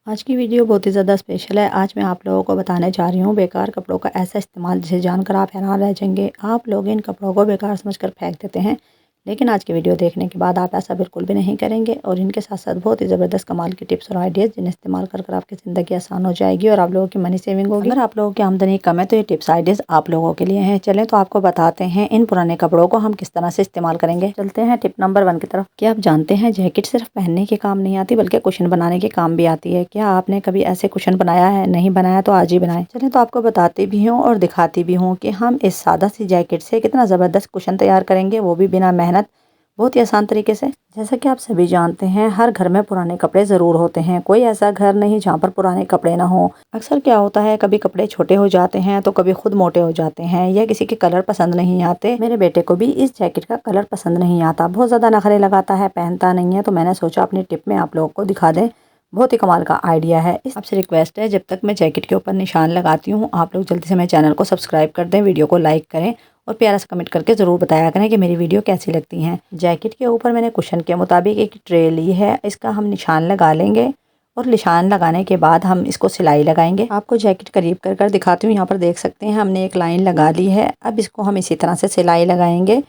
आज की वीडियो बहुत ही ज़्यादा स्पेशल है। आज मैं आप लोगों को बताने जा रही हूँ बेकार कपड़ों का ऐसा इस्तेमाल जिसे जानकर आप हैरान रह जाएंगे। आप लोग इन कपड़ों को बेकार समझकर फेंक देते हैं, लेकिन आज की वीडियो देखने के बाद आप ऐसा बिल्कुल भी नहीं करेंगे और इनके साथ साथ बहुत ही ज़बरदस्त कमाल की टिप्स और आइडियाज़ जिन्हें इस्तेमाल कर आपकी ज़िंदगी आसान हो जाएगी और आप लोगों की मनी सेविंग होगी। अगर आप लोगों की आमदनी कम है तो ये टिप्स आइडियाज़ आप लोगों के लिए हैं। चलें तो आपको बताते हैं इन पुराने कपड़ों को हम किस तरह से इस्तेमाल करेंगे। चलते हैं टिप नंबर 1 की तरफ। क्या आप जानते हैं जैकेट सिर्फ पहनने के काम नहीं आती बल्कि कुशन बनाने के काम भी आती है। क्या आपने कभी ऐसे कुशन बनाया है? नहीं बनाया तो आज ही बनाएं। चलें तो आपको बताती भी हूँ और दिखाती भी हूँ कि हम इस सादा सी जैकेट से कितना ज़बरदस्त कुशन तैयार करेंगे, वो भी बिना मेहनत, बहुत ही आसान तरीके से। जैसा कि आप सभी जानते हैं हर घर में पुराने कपड़े ज़रूर होते हैं। कोई ऐसा घर नहीं जहाँ पर पुराने कपड़े ना हो। अक्सर क्या होता है कभी कपड़े छोटे हो जाते हैं तो कभी खुद मोटे हो जाते हैं या किसी के कलर पसंद नहीं आते। मेरे बेटे को भी इस जैकेट का कलर पसंद नहीं आता, बहुत ज़्यादा नखरे लगाता है, पहनता नहीं है। तो मैंने सोचा अपनी टिप में आप लोगों को दिखा दें। बहुत ही कमाल का आइडिया है। इस आपसे रिक्वेस्ट है जब तक मैं जैकेट के ऊपर निशान लगाती हूँ आप लोग जल्दी से मेरे चैनल को सब्सक्राइब कर दें, वीडियो को लाइक करें और प्यारा सा कमेंट करके ज़रूर बताया करें कि मेरी वीडियो कैसी लगती हैं। जैकेट के ऊपर मैंने कुशन के मुताबिक एक ट्रे ली है, इसका हम निशान लगा लेंगे और निशान लगाने के बाद हम इसको सिलाई लगाएंगे। आपको जैकेट करीब कर दिखाती हूँ। यहाँ पर देख सकते हैं हमने एक लाइन लगा ली है। अब इसको हम इसी तरह से सिलाई लगाएंगे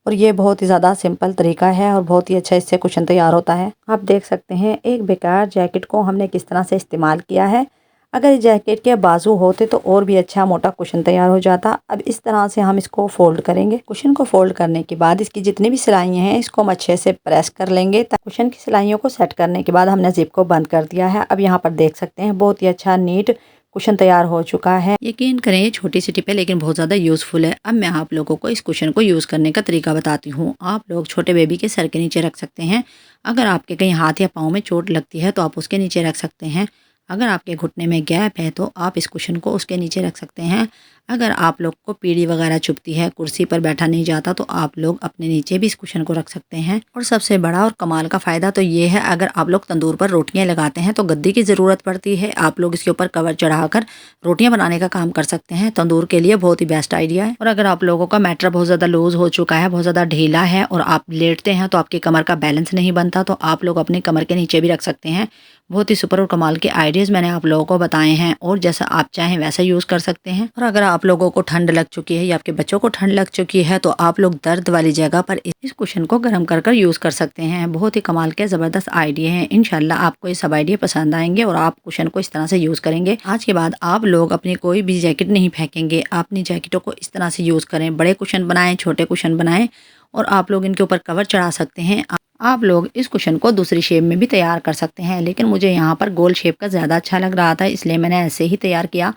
और ये बहुत ही ज़्यादा सिंपल तरीका है और बहुत ही अच्छा इससे कुशन तैयार होता है। आप देख सकते हैं एक बेकार जैकेट को हमने किस तरह से इस्तेमाल किया है। अगर इस जैकेट के बाजू होते तो और भी अच्छा मोटा कुशन तैयार हो जाता। अब इस तरह से हम इसको फोल्ड करेंगे। कुशन को फोल्ड करने के बाद इसकी जितनी भी सिलाइयाँ हैं इसको हम अच्छे से प्रेस कर लेंगे। कुशन की सिलाइयों को सेट करने के बाद हमने जिप को बंद कर दिया है। अब यहाँ पर देख सकते हैं बहुत ही अच्छा नीट कुशन तैयार हो चुका है। यकीन करें ये छोटी सी टिप है लेकिन बहुत ज़्यादा यूज़फुल है। अब मैं आप लोगों को इस कुशन को यूज़ करने का तरीका बताती हूँ। आप लोग छोटे बेबी के सर के नीचे रख सकते हैं। अगर आपके कहीं हाथ या पाँव में चोट लगती है तो आप उसके नीचे रख सकते हैं। अगर आपके घुटने में गैप है तो आप इस कुशन को उसके नीचे रख सकते हैं। अगर आप लोग को पीढ़ी वगैरह चुभती है, कुर्सी पर बैठा नहीं जाता, तो आप लोग अपने नीचे भी इस कुशन को रख सकते हैं। और सबसे बड़ा और कमाल का फ़ायदा तो ये है अगर आप लोग तंदूर पर रोटियां लगाते हैं तो गद्दी की ज़रूरत पड़ती है। आप लोग इसके ऊपर कवर चढ़ाकर रोटियां बनाने का काम कर सकते हैं। तंदूर के लिए बहुत ही बेस्ट आइडिया है। और अगर आप लोगों का मैटर बहुत ज़्यादा लूज हो चुका है, बहुत ज़्यादा ढीला है और आप लेटते हैं तो आपकी कमर का बैलेंस नहीं बनता, तो आप लोग अपनी कमर के नीचे भी रख सकते हैं। बहुत ही सुपर और कमाल के आइडियाज़ मैंने आप लोगों को बताए हैं और जैसा आप चाहें वैसा यूज़ कर सकते हैं। और अगर आप लोगों को ठंड लग चुकी है या आपके बच्चों को ठंड लग चुकी है तो आप लोग दर्द वाली जगह पर इस कुशन को गर्म कर यूज़ कर सकते हैं। बहुत ही कमाल के ज़बरदस्त आइडिया हैं। इंशाल्लाह आपको ये सब आइडिया पसंद आएंगे और आप कुशन को इस तरह से यूज़ करेंगे। आज के बाद आप लोग अपनी कोई भी जैकेट नहीं फेंकेंगे। अपनी जैकेटों को इस तरह से यूज़ करें। बड़े कुशन बनाएं, छोटे कुशन बनाएं और आप लोग इनके ऊपर कवर चढ़ा सकते हैं। आप लोग इस कुशन को दूसरी शेप में भी तैयार कर सकते हैं, लेकिन मुझे यहाँ पर गोल शेप का ज़्यादा अच्छा लग रहा था इसलिए मैंने ऐसे ही तैयार किया।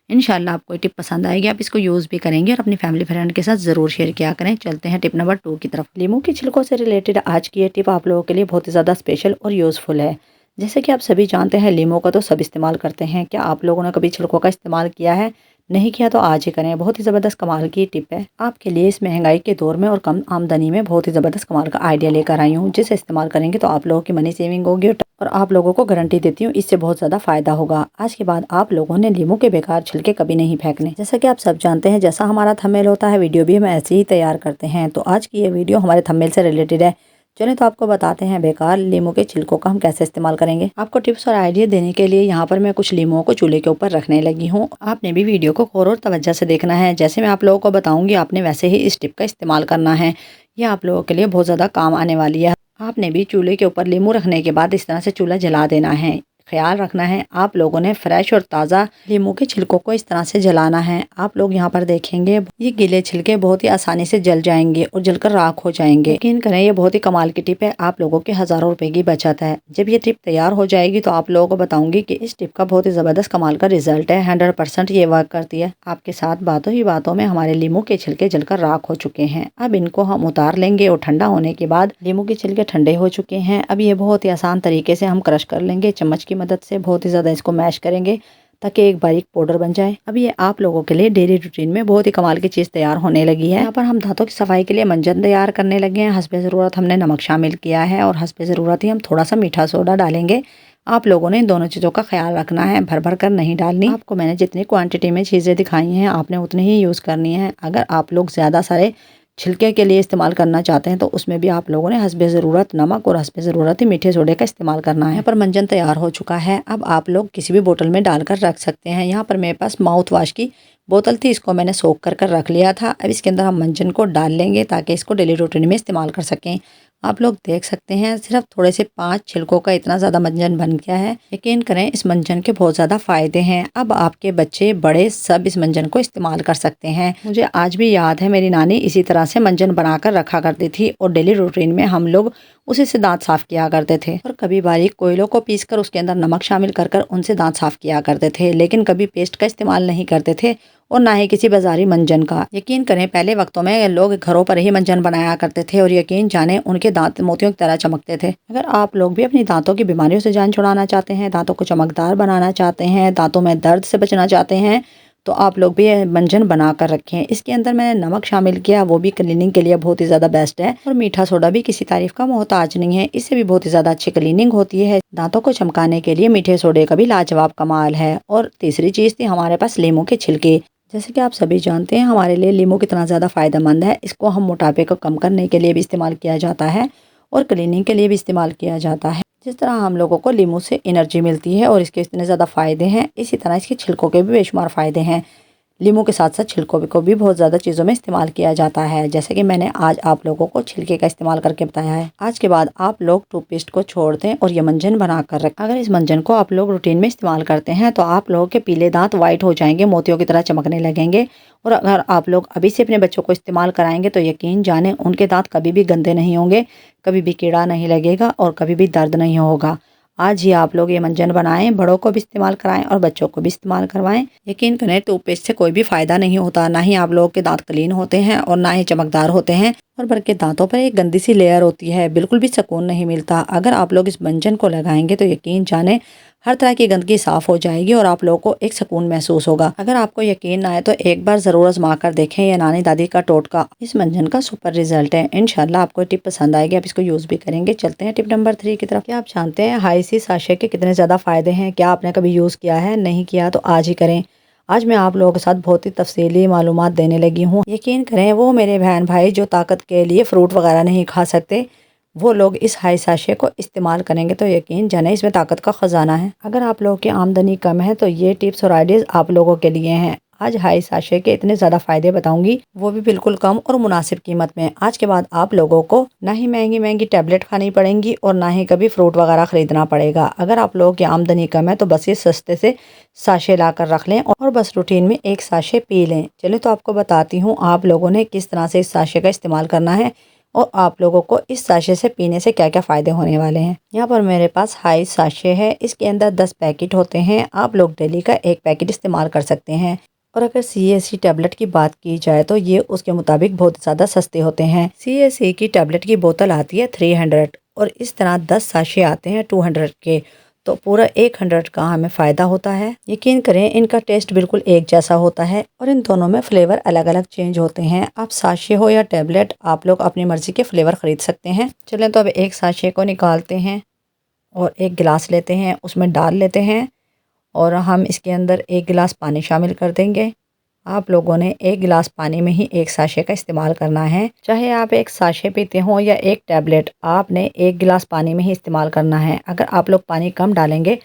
इंशाल्लाह आपको ये टिप पसंद आएगी, आप इसको यूज़ भी करेंगे और अपनी फैमिली फ्रेंड के साथ ज़रूर शेयर किया करें। चलते हैं टिप नंबर 2 की तरफ। लीमू के छिलकों से रिलेटेड आज की ये टिप आप लोगों के लिए बहुत ही ज़्यादा स्पेशल और यूज़फुल है। जैसे कि आप सभी जानते हैं लीमू का तो सब इस्तेमाल करते हैं। क्या आप लोगों ने कभी छिलकों का इस्तेमाल किया है? नहीं किया तो आज ही करें। बहुत ही ज़बरदस्त कमाल की टिप है आपके लिए। इस महंगाई के दौर में और कम आमदनी में बहुत ही ज़बरदस्त कमाल का आइडिया लेकर आई हूँ, जिसे इस्तेमाल करेंगे तो आप लोगों की मनी सेविंग होगी और आप लोगों को गारंटी देती हूँ इससे बहुत ज़्यादा फ़ायदा होगा। आज के बाद आप लोगों ने लीमू के बेकार छिलके कभी नहीं फेंकने। जैसा कि आप सब जानते हैं जैसा हमारा थंबनेल होता है वीडियो भी हम ऐसे ही तैयार करते हैं। तो आज की ये वीडियो हमारे थंबनेल से रिलेटेड है। चलिए तो आपको बताते हैं बेकार लीमू के छिलकों का हम कैसे इस्तेमाल करेंगे। आपको टिप्स और आइडिया देने के लिए यहाँ पर मैं कुछ लीमुओं को चूल्हे के ऊपर रखने लगी हूँ। आपने भी वीडियो को गौर और तवज्जो से देखना है। जैसे मैं आप लोगों को बताऊंगी आपने वैसे ही इस टिप का इस्तेमाल करना है। ये आप लोगों के लिए बहुत ज़्यादा काम आने वाली है। आपने भी चूल्हे के ऊपर लीमू रखने के बाद इस तरह से चूल्हा जला देना है। ख्याल रखना है आप लोगों ने फ्रेश और ताज़ा लीमू के छिलकों को इस तरह से जलाना है। आप लोग यहाँ पर देखेंगे ये गीले छिलके बहुत ही आसानी से जल जाएंगे और जलकर राख हो जाएंगे। यकीन करें ये बहुत ही कमाल की टिप है। आप लोगों के हज़ारों रुपए की बचत है। जब ये टिप तैयार हो जाएगी तो आप लोगों को बताऊंगी कि इस टिप का बहुत ही ज़बरदस्त कमाल का रिजल्ट है। 100% ये वर्क करती है। आपके साथ बातों ही बातों में हमारे लीमू के छिलके जलकर राख हो चुके हैं। अब इनको हम उतार लेंगे और ठंडा होने के बाद लीमू के छिलके ठंडे हो चुके हैं। अब ये बहुत ही आसान तरीके से हम क्रश कर लेंगे चम्मच की मदद से। बहुत ही ज़्यादा इसको मैश करेंगे ताकि एक बारीक पाउडर बन जाए। अब ये आप लोगों के लिए डेली रूटीन में बहुत ही कमाल की चीज़ तैयार होने लगी है। यहाँ पर हम दांतों की सफाई के लिए मंजन तैयार करने लगे हैं। हस्बे ज़रूरत हमने नमक शामिल किया है और हस्बे ज़रूरत ही हम थोड़ा सा मीठा सोडा डालेंगे। आप लोगों ने इन दोनों चीज़ों का ख्याल रखना है, भर भर कर नहीं डालनी। आपको मैंने जितनी क्वांटिटी में चीज़ें दिखाई हैं आपने उतनी ही यूज़ करनी है। अगर आप लोग ज़्यादा सारे छिलके के लिए इस्तेमाल करना चाहते हैं तो उसमें भी आप लोगों ने हस्बे ज़रूरत नमक और हस्बे ज़रूरत ही मीठे सोडे का इस्तेमाल करना है। यहाँ पर मंजन तैयार हो चुका है। अब आप लोग किसी भी बोतल में डालकर रख सकते हैं। यहाँ पर मेरे पास माउथ वाश की बोतल थी, इसको मैंने सोख कर रख लिया था। अब इसके अंदर हम मंजन को डाल लेंगे ताकि इसको डेली रूटीन में इस्तेमाल कर सकें। आप लोग देख सकते हैं सिर्फ थोड़े से 5 छिलकों का इतना ज़्यादा मंजन बन गया है। यकीन करें इस मंजन के बहुत ज़्यादा फ़ायदे हैं। अब आपके बच्चे बड़े सब इस मंजन को इस्तेमाल कर सकते हैं। मुझे आज भी याद है मेरी नानी इसी तरह से मंजन बनाकर रखा करती थी और डेली रूटीन में हम लोग उसी से दांत साफ किया करते थे। और कभी बारीक कोयलों को पीसकर उसके अंदर नमक शामिल कर उनसे दांत साफ किया करते थे, लेकिन कभी पेस्ट का इस्तेमाल नहीं करते थे और ना ही किसी बाजारी मंजन का। यकीन करें पहले वक्तों में लोग घरों पर ही मंजन बनाया करते थे और यकीन जाने उनके दांत मोतियों की तरह चमकते थे। अगर आप लोग भी अपनी दांतों की बीमारियों से जान छुड़ाना चाहते हैं, दांतों को चमकदार बनाना चाहते हैं, दांतों में दर्द से बचना चाहते हैं, तो आप लोग भी मंजन बना कर रखें। इसके अंदर मैंने नमक शामिल किया, वो भी क्लीनिंग के लिए बहुत ही ज़्यादा बेस्ट है। और मीठा सोडा भी किसी तारीफ का मोहताज नहीं है, इससे भी बहुत ही ज़्यादा अच्छी क्लीनिंग होती है। दांतों को चमकाने के लिए मीठे सोडे का भी लाजवाब कमाल है। और तीसरी चीज़ थी हमारे पास लीमू के छिलके। जैसे कि आप सभी जानते हैं हमारे लिए लीमू कितना ज़्यादा फ़ायदेमंद है। इसको हम मोटापे को कम करने के लिए भी इस्तेमाल किया जाता है और क्लीनिंग के लिए भी इस्तेमाल किया जाता है। जिस तरह हम लोगों को लीमू से एनर्जी मिलती है और इसके इतने ज़्यादा फ़ायदे हैं, इसी तरह इसके छिलकों के भी बेशुमार फ़ायदे हैं। लीमू के साथ साथ छिलकों को भी बहुत ज़्यादा चीज़ों में इस्तेमाल किया जाता है, जैसे कि मैंने आज आप लोगों को छिलके का इस्तेमाल करके बताया है। आज के बाद आप लोग टूथपेस्ट को छोड़ दें और ये मंजन बना कर रखें। अगर इस मंजन को आप लोग रूटीन में इस्तेमाल करते हैं तो आप लोगों के पीले दांत वाइट हो जाएंगे, मोतियों की तरह चमकने लगेंगे। और अगर आप लोग अभी से अपने बच्चों को इस्तेमाल कराएंगे तो यकीन जाने उनके दांत कभी भी गंदे नहीं होंगे, कभी भी कीड़ा नहीं लगेगा और कभी भी दर्द नहीं होगा। आज ही आप लोग ये मंजन बनाएं, बड़ों को भी इस्तेमाल कराएं और बच्चों को भी इस्तेमाल करवाएं। यकीन करें टूथपेस्ट से कोई भी फ़ायदा नहीं होता, ना ही आप लोगों के दांत क्लीन होते हैं और ना ही चमकदार होते हैं और बल्कि दांतों पर एक गंदी सी लेयर होती है, बिल्कुल भी सुकून नहीं मिलता। अगर आप लोग इस मंजन को लगाएंगे तो यकीन जाने हर तरह की गंदगी साफ़ हो जाएगी और आप लोगों को एक सुकून महसूस होगा। अगर आपको यकीन ना आए तो एक बार ज़रूर आजमा कर देखें, ये नानी दादी का टोटका इस मंजन का सुपर रिजल्ट है। इंशाल्लाह आपको टिप पसंद आएगी, आप इसको यूज़ भी करेंगे। चलते हैं टिप नंबर 3 की तरफ। क्या आप जानते हैं हाई-सी साशे के कितने ज़्यादा फ़ायदे हैं? क्या आपने कभी यूज़ किया है? नहीं किया तो आज ही करें। आज मैं आप लोगों के साथ बहुत ही तफसीली मालूमात देने लगी हूँ। यकीन करें वो मेरे बहन भाई जो ताकत के लिए फ्रूट वगैरह नहीं खा सकते, वो लोग इस हाई साशे को इस्तेमाल करेंगे तो यकीन जाने इसमें ताकत का ख़जाना है। अगर आप लोगों की आमदनी कम है तो ये टिप्स और आइडियाज़ आप लोगों के लिए हैं। आज हाई साशे के इतने ज़्यादा फ़ायदे बताऊंगी, वो भी बिल्कुल कम और मुनासिब कीमत में। आज के बाद आप लोगों को ना ही महंगी महंगी टैबलेट खानी पड़ेंगी और ना ही कभी फ्रूट वगैरह ख़रीदना पड़ेगा। अगर आप लोगों की आमदनी कम है तो बस ये सस्ते से साशे ला कर रख लें और बस रूटीन में एक साशे पी लें। चलिए तो आपको बताती हूँ आप लोगों ने किस तरह से इस साशे का इस्तेमाल करना है और आप लोगों को इस साशे से पीने से क्या क्या फ़ायदे होने वाले हैं। यहाँ पर मेरे पास हाई साशे है, इसके अंदर 10 पैकेट होते हैं। आप लोग डेली का एक पैकेट इस्तेमाल कर सकते हैं। और अगर CSC टैबलेट की बात की जाए तो ये उसके मुताबिक बहुत ज़्यादा सस्ते होते हैं। CSC की टैबलेट की बोतल आती है 300 और इस तरह 10 साशे आते हैं 200 के, तो पूरा 100 का हमें फ़ायदा होता है। यकीन करें इनका टेस्ट बिल्कुल एक जैसा होता है और इन दोनों में फ्लेवर अलग अलग चेंज होते हैं। आप साशे हो या टैबलेट, आप लोग अपनी मर्ज़ी के फ्लेवर ख़रीद सकते हैं। चलें तो अब एक साशे को निकालते हैं और एक गिलास लेते हैं, उसमें डाल लेते हैं और हम इसके अंदर एक गिलास पानी शामिल कर देंगे। आप लोगों ने एक गिलास पानी में ही एक साशे का इस्तेमाल करना है। चाहे आप एक साशे पीते हो या एक टैबलेट, आपने एक गिलास पानी में ही इस्तेमाल करना है। अगर आप लोग पानी कम डालेंगे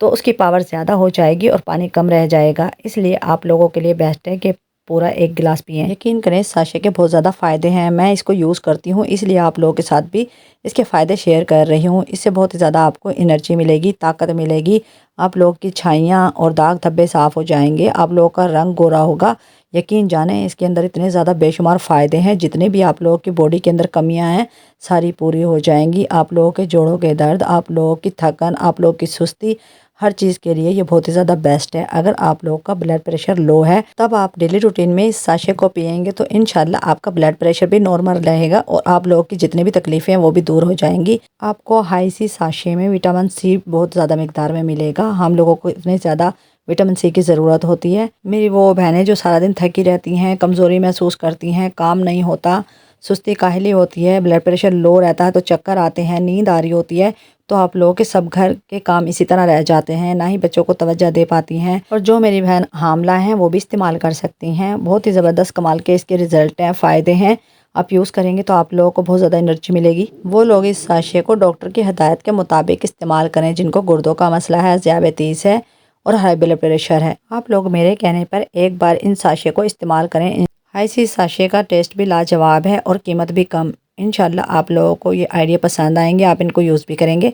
तो उसकी पावर ज़्यादा हो जाएगी और पानी कम रह जाएगा। इसलिए आप लोगों के लिए बेस्ट है कि पूरा एक गिलास पिएं। यकीन करें साशे के बहुत ज़्यादा फ़ायदे हैं, मैं इसको यूज़ करती हूँ इसलिए आप लोगों के साथ भी इसके फ़ायदे शेयर कर रही हूँ। इससे बहुत ही ज़्यादा आपको एनर्जी मिलेगी, ताकत मिलेगी, आप लोगों की छाइयाँ और दाग धब्बे साफ़ हो जाएंगे, आप लोगों का रंग गोरा होगा। यकीन जाने इसके अंदर इतने ज़्यादा बेशुमार फ़ायदे हैं, जितने भी आप लोगों की बॉडी के अंदर कमियां हैं सारी पूरी हो जाएंगी। आप लोगों के जोड़ों के दर्द, आप लोगों की थकन, आप लोगों की सुस्ती, हर चीज़ के लिए ये बहुत ही ज़्यादा बेस्ट है। अगर आप लोगों का ब्लड प्रेशर लो है तब आप डेली रूटीन में इस साशे को पिएंगे तो इंशाल्लाह आपका ब्लड प्रेशर भी नॉर्मल रहेगा और आप लोगों की जितनी भी तकलीफ़ें हैं वो भी दूर हो जाएंगी। आपको हाई सी साशे में विटामिन C बहुत ज़्यादा मिकदार में मिलेगा। हम लोगों को इतने ज़्यादा विटामिन C की ज़रूरत होती है। मेरी वो बहनें जो सारा दिन थकी रहती हैं, कमज़ोरी महसूस करती हैं, काम नहीं होता, सुस्ती काहली होती है, ब्लड प्रेशर लो रहता है तो चक्कर आते हैं, नींद आ रही होती है, तो आप लोगों के सब घर के काम इसी तरह रह जाते हैं, ना ही बच्चों को तवज्जो दे पाती हैं। और जो मेरी बहन हामला हैं वो भी इस्तेमाल कर सकती हैं। बहुत ही ज़बरदस्त कमाल के इसके रिज़ल्ट हैं, फ़ायदे हैं। आप यूज़ करेंगे तो आप लोगों को बहुत ज़्यादा एनर्जी मिलेगी। वो लोग इस साशे को डॉक्टर की हिदायत के मुताबिक इस्तेमाल करें जिनको गुर्दों का मसला है, ज़ियाबतीस है और हाई ब्लड प्रेशर है। आप लोग मेरे कहने पर एक बार इन साशे को इस्तेमाल करें। इसी साशे का टेस्ट भी लाजवाब है और कीमत भी कम। इंशाल्लाह आप लोगों को ये आइडिया पसंद आएंगे, आप इनको यूज़ भी करेंगे।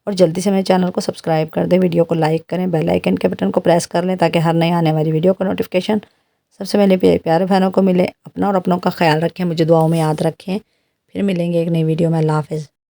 और जल्दी से मेरे चैनल को सब्सक्राइब कर दें, वीडियो को लाइक करें, बेल आइकन के बटन को प्रेस कर लें ताकि हर नई आने वाली वीडियो का नोटिफिकेशन सबसे पहले प्यारे बहनों को मिले। अपना और अपनों का ख्याल रखें, मुझे दुआओं में याद रखें। फिर मिलेंगे एक नई वीडियो में। अल्लाह हाफ़िज़।